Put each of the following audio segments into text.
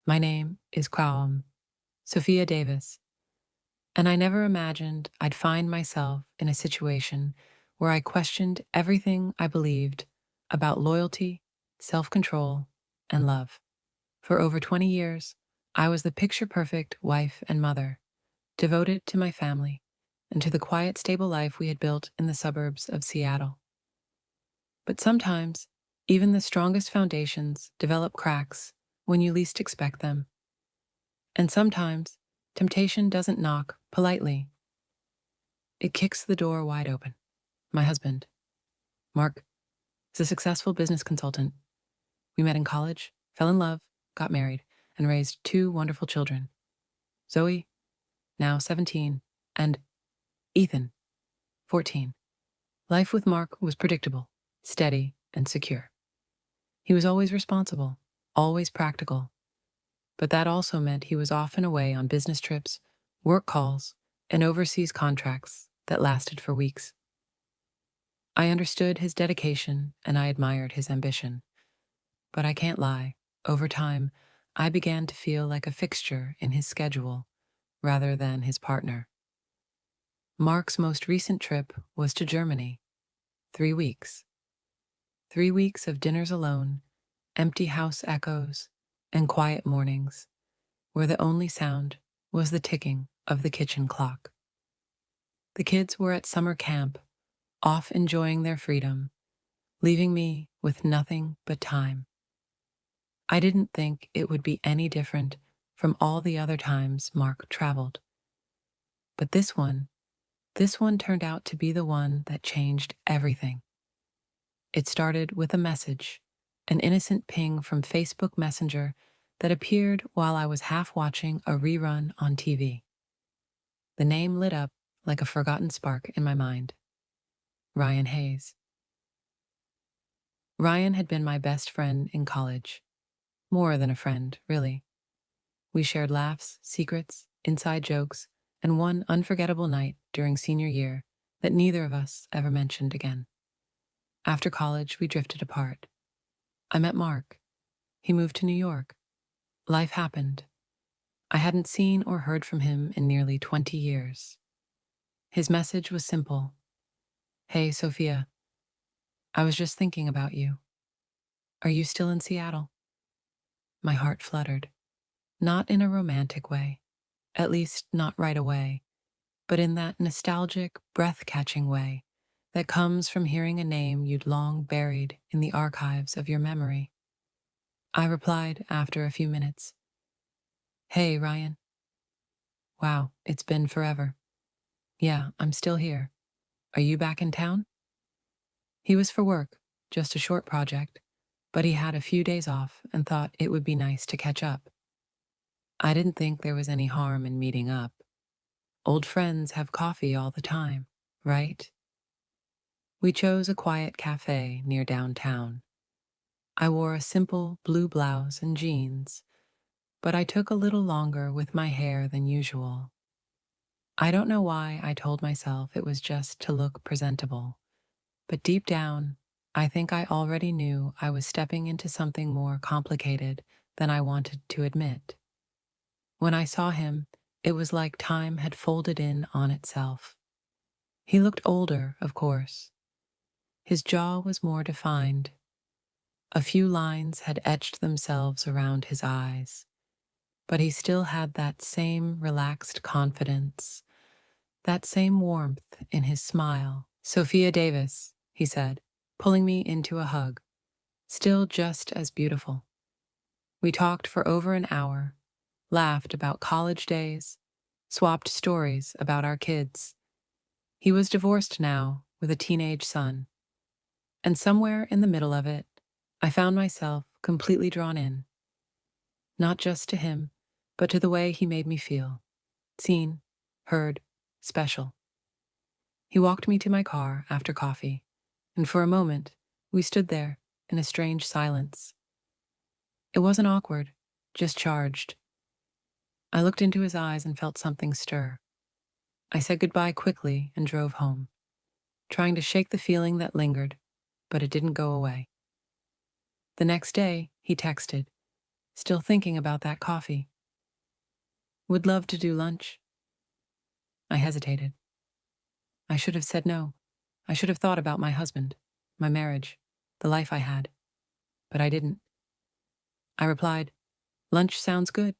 My name is Sophia Davis, and I never imagined I'd find myself in a situation where I questioned everything I believed about loyalty, self-control, and love. For over 20 years, I was the picture-perfect wife and mother, devoted to my family and to the quiet, stable life we had built in the suburbs of Seattle. But sometimes, even the strongest foundations develop cracks when you least expect them. And sometimes, temptation doesn't knock politely. It kicks the door wide open. My husband, Mark, is a successful business consultant. We met in college, fell in love, got married, and raised two wonderful children. Zoe, now 17, and Ethan, 14. Life with Mark was predictable, steady, and secure. He was always responsible, always practical, but that also meant he was often away on business trips, work calls, and overseas contracts that lasted for weeks. I understood his dedication and I admired his ambition. But I can't lie, over time, I began to feel like a fixture in his schedule rather than his partner. Mark's most recent trip was to Germany. 3 weeks. 3 weeks of dinners alone, empty house echoes, and quiet mornings, where the only sound was the ticking of the kitchen clock. The kids were at summer camp, off enjoying their freedom, leaving me with nothing but time. I didn't think it would be any different from all the other times Mark traveled. But this one turned out to be the one that changed everything. It started with a message, an innocent ping from Facebook Messenger that appeared while I was half watching a rerun on TV. The name lit up like a forgotten spark in my mind. Ryan Hayes. Ryan had been my best friend in college. More than a friend, really. We shared laughs, secrets, inside jokes, and one unforgettable night during senior year that neither of us ever mentioned again. After college, we drifted apart. I met Mark. He moved to New York. Life happened. I hadn't seen or heard from him in nearly 20 years. His message was simple. Hey, Sophia. I was just thinking about you. Are you still in Seattle? My heart fluttered. Not in a romantic way, at least not right away, but in that nostalgic, breath-catching way that comes from hearing a name you'd long buried in the archives of your memory. I replied after a few minutes. Hey, Ryan. Wow, it's been forever. Yeah, I'm still here. Are you back in town? He was for work, just a short project, but he had a few days off and thought it would be nice to catch up. I didn't think there was any harm in meeting up. Old friends have coffee all the time, right? We chose a quiet cafe near downtown. I wore a simple blue blouse and jeans, but I took a little longer with my hair than usual. I don't know why I told myself it was just to look presentable, but deep down, I think I already knew I was stepping into something more complicated than I wanted to admit. When I saw him, it was like time had folded in on itself. He looked older, of course. His jaw was more defined. A few lines had etched themselves around his eyes, but he still had that same relaxed confidence, that same warmth in his smile. Sophia Davis, he said, pulling me into a hug, still just as beautiful. We talked for over an hour, laughed about college days, swapped stories about our kids. He was divorced now with a teenage son. And somewhere in the middle of it, I found myself completely drawn in. Not just to him, but to the way he made me feel. Seen, heard, special. He walked me to my car after coffee, and for a moment, we stood there in a strange silence. It wasn't awkward, just charged. I looked into his eyes and felt something stir. I said goodbye quickly and drove home, trying to shake the feeling that lingered, but it didn't go away. The next day, he texted, still thinking about that coffee. Would love to do lunch. I hesitated. I should have said no. I should have thought about my husband, my marriage, the life I had. But I didn't. I replied, "Lunch sounds good."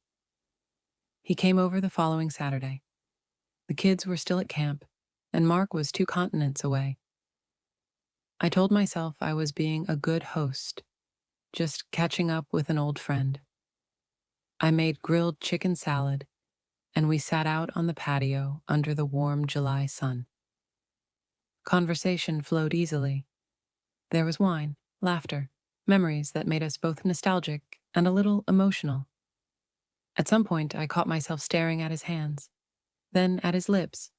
He came over the following Saturday. The kids were still at camp, and Mark was 2 continents away. I told myself I was being a good host, just catching up with an old friend. I made grilled chicken salad, and we sat out on the patio under the warm July sun. Conversation flowed easily. There was wine, laughter, memories that made us both nostalgic and a little emotional. At some point, I caught myself staring at his hands, then at his lips,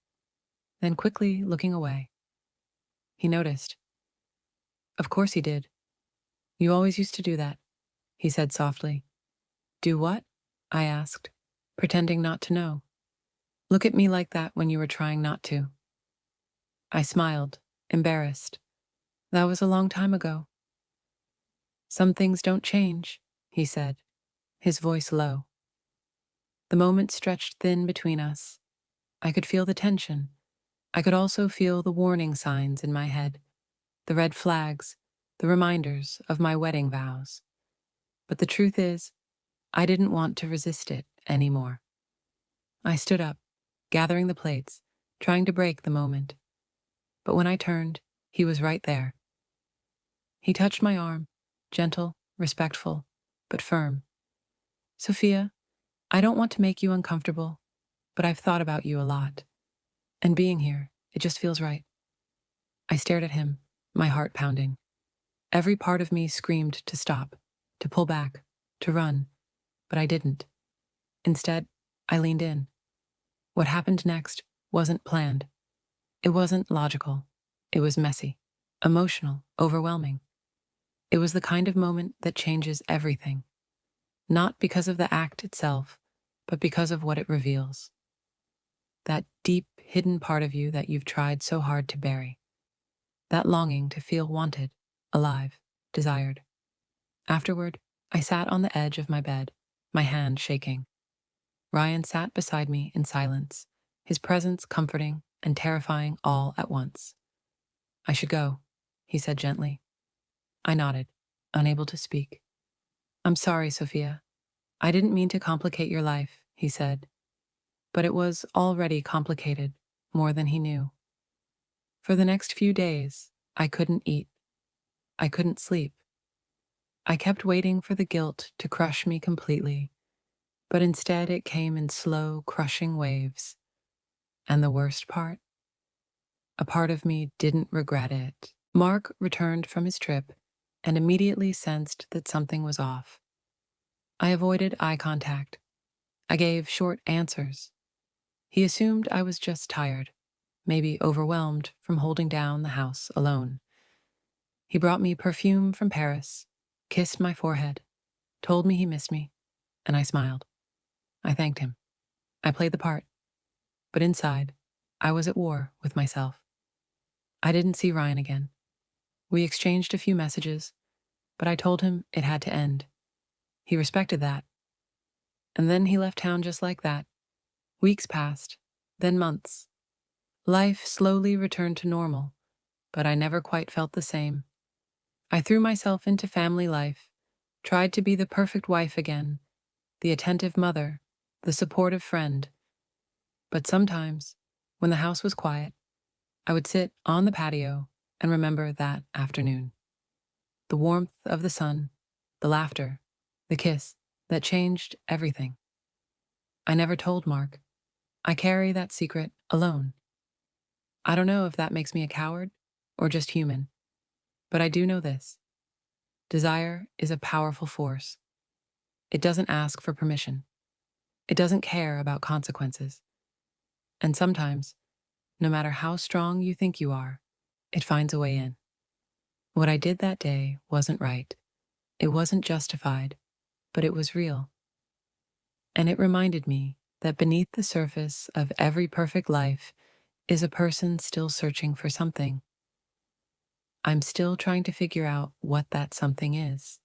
then quickly looking away. He noticed. "Of course he did. You always used to do that," he said softly. "Do what?" I asked, pretending not to know. "Look at me like that when you were trying not to." I smiled, embarrassed. "That was a long time ago." "Some things don't change," he said, his voice low. The moment stretched thin between us. I could feel the tension. I could also feel the warning signs in my head, the red flags, the reminders of my wedding vows. But the truth is, I didn't want to resist it anymore. I stood up, gathering the plates, trying to break the moment. But when I turned, he was right there. He touched my arm, gentle, respectful, but firm. "Sophia, I don't want to make you uncomfortable, but I've thought about you a lot. And being here, it just feels right." I stared at him, my heart pounding. Every part of me screamed to stop, to pull back, to run, but I didn't. Instead, I leaned in. What happened next wasn't planned. It wasn't logical. It was messy, emotional, overwhelming. It was the kind of moment that changes everything. Not because of the act itself, but because of what it reveals. That deep, hidden part of you that you've tried so hard to bury. That longing to feel wanted, alive, desired. Afterward, I sat on the edge of my bed, my hand shaking. Ryan sat beside me in silence, his presence comforting and terrifying all at once. "I should go," he said gently. I nodded, unable to speak. "I'm sorry, Sophia. I didn't mean to complicate your life," he said. But it was already complicated, more than he knew. For the next few days, I couldn't eat. I couldn't sleep. I kept waiting for the guilt to crush me completely, but instead it came in slow, crushing waves. And the worst part? A part of me didn't regret it. Mark returned from his trip and immediately sensed that something was off. I avoided eye contact. I gave short answers. He assumed I was just tired, maybe overwhelmed from holding down the house alone. He brought me perfume from Paris, kissed my forehead, told me he missed me, and I smiled. I thanked him. I played the part. But inside, I was at war with myself. I didn't see Ryan again. We exchanged a few messages, but I told him it had to end. He respected that. And then he left town just like that. Weeks passed, then months. Life slowly returned to normal, but I never quite felt the same. I threw myself into family life, tried to be the perfect wife again, the attentive mother, the supportive friend. But sometimes, when the house was quiet, I would sit on the patio and remember that afternoon. The warmth of the sun, the laughter, the kiss that changed everything. I never told Mark. I carry that secret alone. I don't know if that makes me a coward or just human, but I do know this. Desire is a powerful force. It doesn't ask for permission. It doesn't care about consequences. And sometimes, no matter how strong you think you are, it finds a way in. What I did that day wasn't right. It wasn't justified, but it was real. And it reminded me that beneath the surface of every perfect life is a person still searching for something. I'm still trying to figure out what that something is.